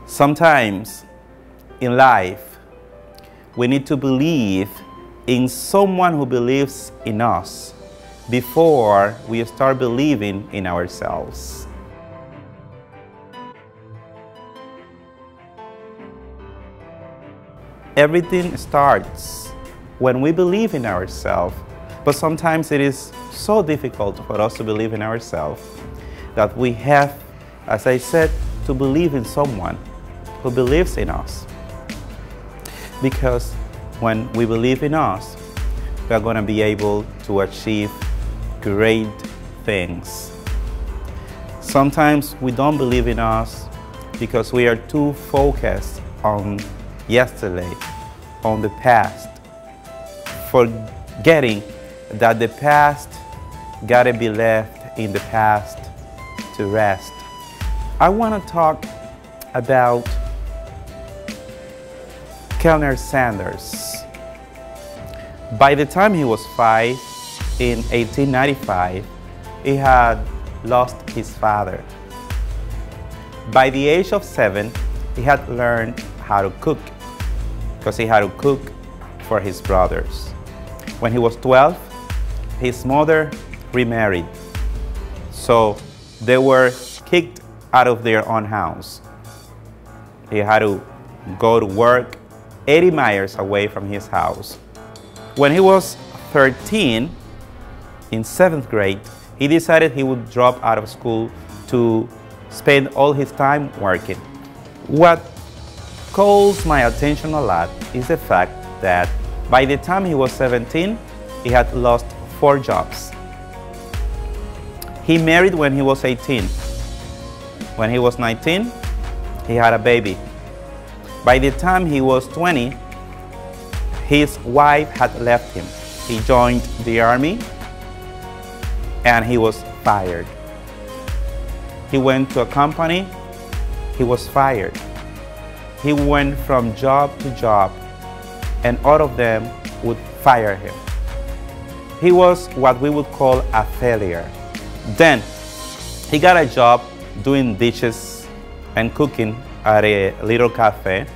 Sometimes in life, we need to believe in someone who believes in us before we start believing in ourselves. Everything starts when we believe in ourselves, but sometimes it is so difficult for us to believe in ourselves that we have, as I said, to believe in someone who believes in us. Because when we believe in us, we are going to be able to achieve great things. Sometimes we don't believe in us because we are too focused on yesterday, on the past, forgetting that the past gotta be left in the past to rest. I want to talk about Colonel Sanders. By the time he was 5 in 1895, he had lost his father. By the age of 7, he had learned how to cook, because he had to cook for his brothers. When he was 12, his mother remarried, so they were kicked out of their own house. He had to go to work 80 miles away from his house. When he was 13, in 7th grade, he decided he would drop out of school to spend all his time working. What calls my attention a lot is the fact that by the time he was 17, he had lost 4 jobs. He married when he was 18. When he was 19, he had a baby. By the time he was 20, his wife had left him. He joined the army and he was fired. He went to a company, he was fired. He went from job to job, and all of them would fire him. He was what we would call a failure. Then he got a job doing dishes and cooking at a little cafe,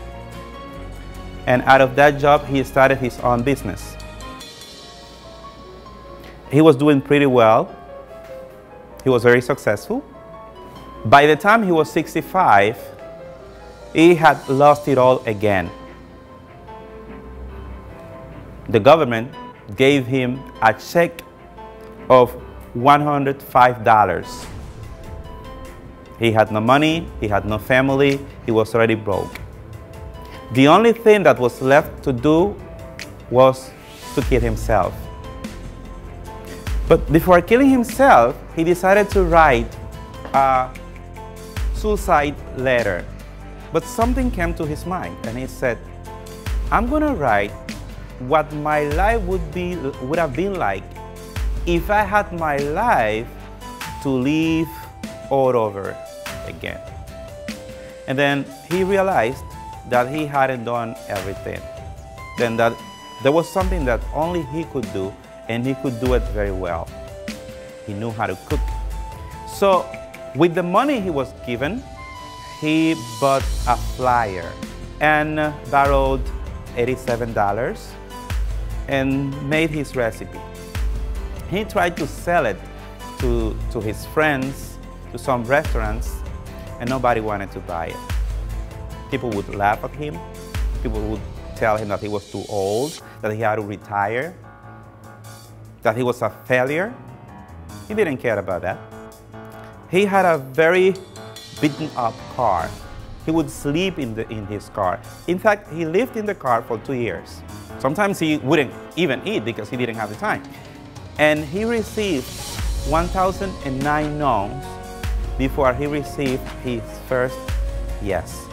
and out of that job he started his own business. He was doing pretty well. He was very successful. By the time he was 65, he had lost it all again. The government gave him a check of $105. He had no money, he had no family, he was already broke. The only thing that was left to do was to kill himself. But before killing himself, he decided to write a suicide letter. But something came to his mind, and he said, I'm going to write what my life would have been like if I had my life to live all over again. And then he realized that he hadn't done everything. Then that there was something that only he could do, and he could do it very well. He knew how to cook. So with the money he was given, he bought a flyer and borrowed $87 and made his recipe. He tried to sell it to his friends, to some restaurants, and nobody wanted to buy it. People would laugh at him. People would tell him that he was too old, that he had to retire, that he was a failure. He didn't care about that. He had a very beaten up car. He would sleep in his car. In fact, he lived in the car for 2 years. Sometimes he wouldn't even eat because he didn't have the time. And he received 1,009 no's before he received his first yes.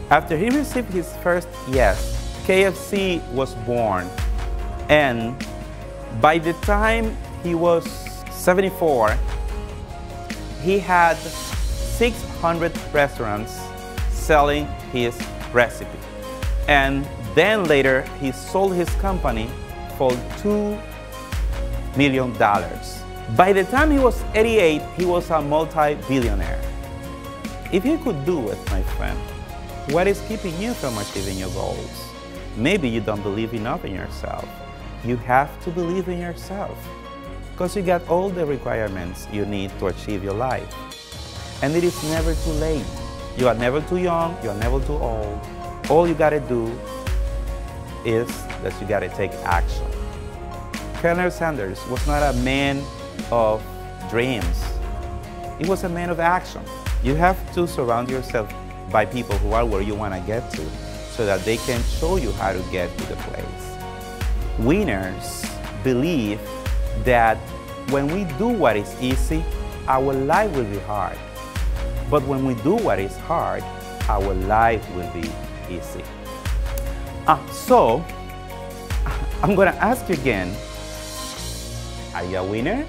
After he received his first yes, KFC was born. And by the time he was 74, he had 600 restaurants selling his recipe. And then later, he sold his company for $2 million. By the time he was 88, he was a multi-billionaire. If you could do it, my friend, what is keeping you from achieving your goals? Maybe you don't believe enough in yourself. You have to believe in yourself because you got all the requirements you need to achieve your life. And it is never too late. You are never too young, you are never too old. All you gotta do is that you gotta take action. Colonel Sanders was not a man of dreams. He was a man of action. You have to surround yourself by people who are where you want to get to so that they can show you how to get to the place. Winners believe that when we do what is easy, our life will be hard. But when we do what is hard, our life will be easy. So, I'm going to ask you again, are you a winner?